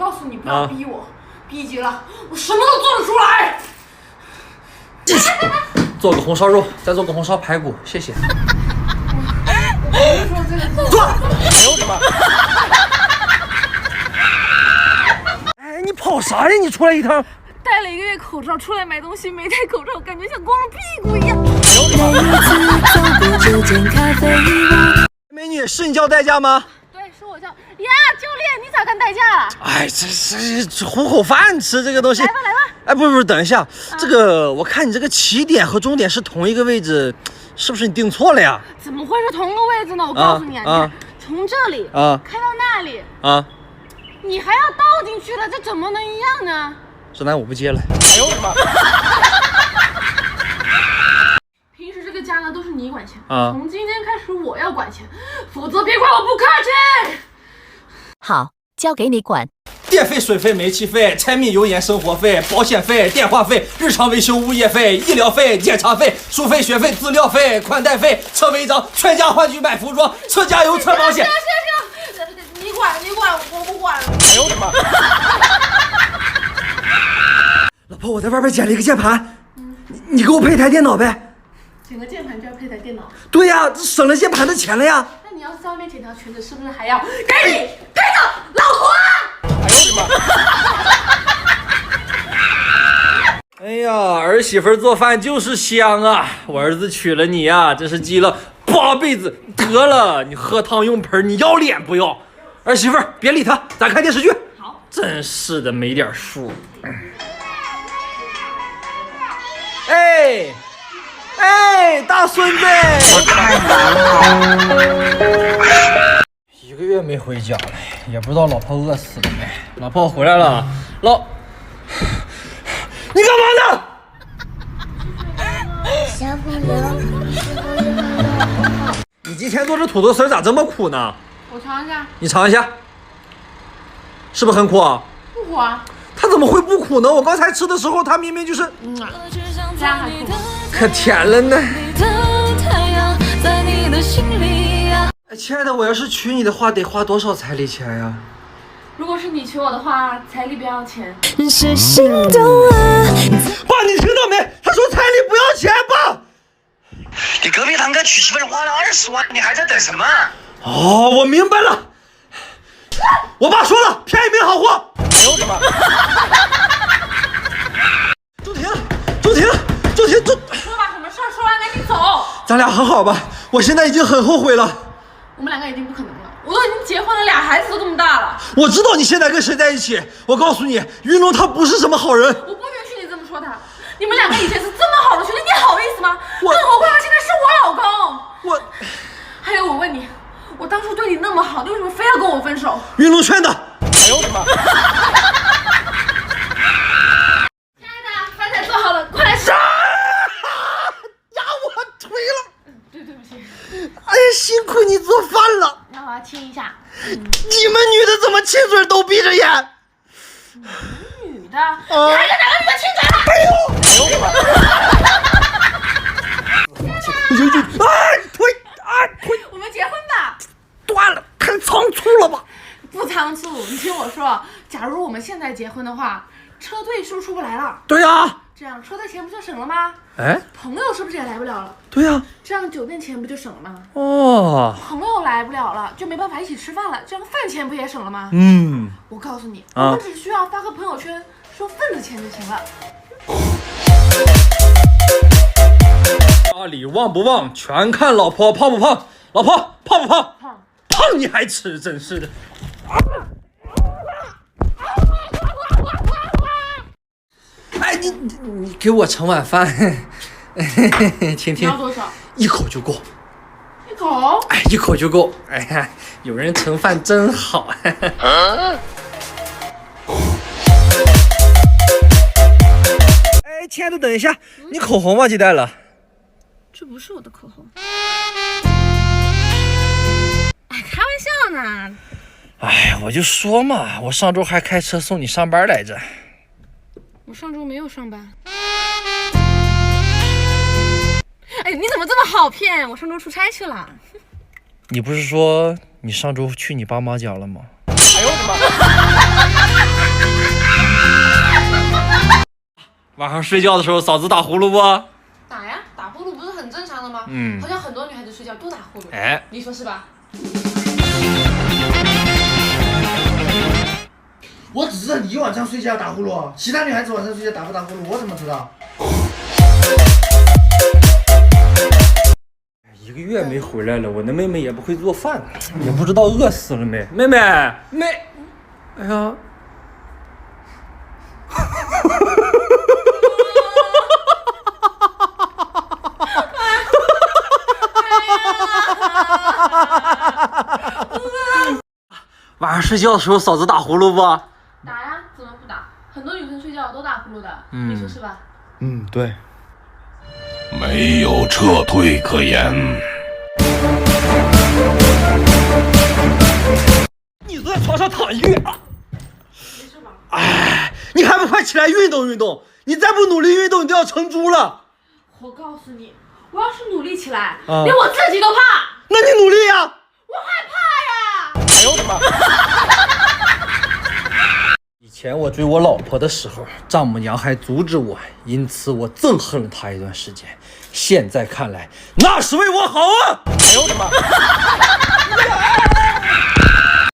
告诉你，不要逼我，逼急了，我什么都做得出来。做个红烧肉，再做个红烧排骨，谢谢。我不是说这个做。哎呦我的妈！哎，你跑啥呀？你出来一趟。戴了1个月口罩出来买东西，没戴口罩，感觉像光着屁股一样。美女，是你叫代驾吗？对，是我叫呀，教练，你咋干代驾了？哎，这糊口饭吃这个东西。来吧来吧。哎，不，等一下，这个我看你这个起点和终点是同一个位置，是不是你订错了呀？怎么会是同个位置呢？我告诉你啊，你看从这里开到那里你还要倒进去了，这怎么能一样呢？这单我不接了。哎呦我的妈！平时这个家呢都是你管钱从今天开始我要管钱，否则别怪我不客气。好，交给你管。电费、水费、煤气费、柴米油盐生活费、保险费、电话费、日常维修物业费、医疗费、检查费、书费、学费、资料费、宽带费、车违章、全家换季买服装、车加油、车保险。行，你管，我不管了。哎呦我的妈！老婆，我在外边捡了一个键盘，你给我配台电脑呗。捡个键盘就要配台电脑？对呀，省了键盘的钱了呀。那你要是在外面捡条裙子，是不是还要给你配个老婆啊？哎呦我的妈！哎呀，儿媳妇做饭就是香啊！我儿子娶了你呀，真是积了8辈子。得了，你喝汤用盆，你要脸不要？儿媳妇别理他，咱看电视剧。好。真是的，没点数。哎，大孙子！我太难了。1个月没回家了，也不知道老婆饿死了没。老婆，我回来了。你干嘛呢？小朋友，你今天做这土豆丝咋这么苦呢？我尝一下。你尝一下，是不是很苦啊？不苦啊。它怎么会不苦呢？我刚才吃的时候，它明明就是，这样还苦吗？可甜了呢。哎，亲爱的，我要是娶你的话，得花多少彩礼钱呀？如果是你娶我的话，彩礼不要钱。是心动啊！爸，你听到没？他说彩礼不要钱，爸。你隔壁堂哥娶媳妇花了20万，你还在等什么？哦，我明白了。我爸说了，便宜没好货。哎呦我的妈！周婷，说把什么事儿说完，赶紧走。咱俩和好吧，我现在已经很后悔了。我们2个已经不可能了，我都已经结婚了，俩孩子都这么大了。我知道你现在跟谁在一起，我告诉你，云龙他不是什么好人。我不允许你这么说他。你们2个以前是这么好的兄弟，你好意思吗？我更何况他现在是我老公。我，还有我问你，我当初对你那么好，你为什么非要跟我分手？云龙劝的。哎呦我的妈！亲爱的，饭菜做好了，快来吃。压我腿了。对不起。哎呀，辛苦你做饭了。那我要亲一下。你们女的怎么亲嘴都闭着眼？女的，你还跟哪个女的亲嘴了？哎呦！哎呦腿！我们结婚吧。断了，太仓促了吧？不仓促，你听我说，假如我们现在结婚的话，车队是不是出不来了？对呀。这样车队钱不就省了吗？哎，朋友是不是也来不了了？对呀。这样酒店钱不就省了吗？哦。朋友来不了了，就没办法一起吃饭了，这样饭钱不也省了吗？我告诉你，我们只需要发个朋友圈说份子钱就行了。家里旺不旺，全看老婆胖不胖。老婆胖不胖？胖你还吃，真是的。哎，你给我盛碗饭，听。你要多少？一口就够。一口？哎，一口就够。哎呀，有人盛饭真好。哎，亲爱的，等一下，你口红忘记带了。这不是我的口红。哎，开玩笑呢。哎，我就说嘛，我上周还开车送你上班来着。我上周没有上班。哎，你怎么这么好骗？我上周出差去了。你不是说你上周去你爸妈家了吗？哎呦我的妈！晚上睡觉的时候嫂子打呼噜不？打呀，打呼噜不是很正常的吗？嗯，好像很多女孩子睡觉都打呼噜。哎，你说是吧？我只知道你晚上睡觉打呼噜，其他女孩子晚上睡觉打不打呼噜，我怎么知道？1个月没回来了，我那妹妹也不会做饭，也不知道饿死了没。妹妹，哎呀，晚上睡觉的时候嫂子打呼噜不？打呀，怎么不打？很多女生睡觉都打呼噜的，你说是吧？嗯，对。没有撤退可言。你坐在床上躺1个月啊！哎，你还不快起来运动运动？你再不努力运动，你都要成猪了。我告诉你，我要是努力起来，连我自己都怕。那你努力呀！我害怕呀！哎呦我的妈！以前我追我老婆的时候，丈母娘还阻止我，因此我憎恨了她一段时间。现在看来，那是为我好啊！哎呦我的妈！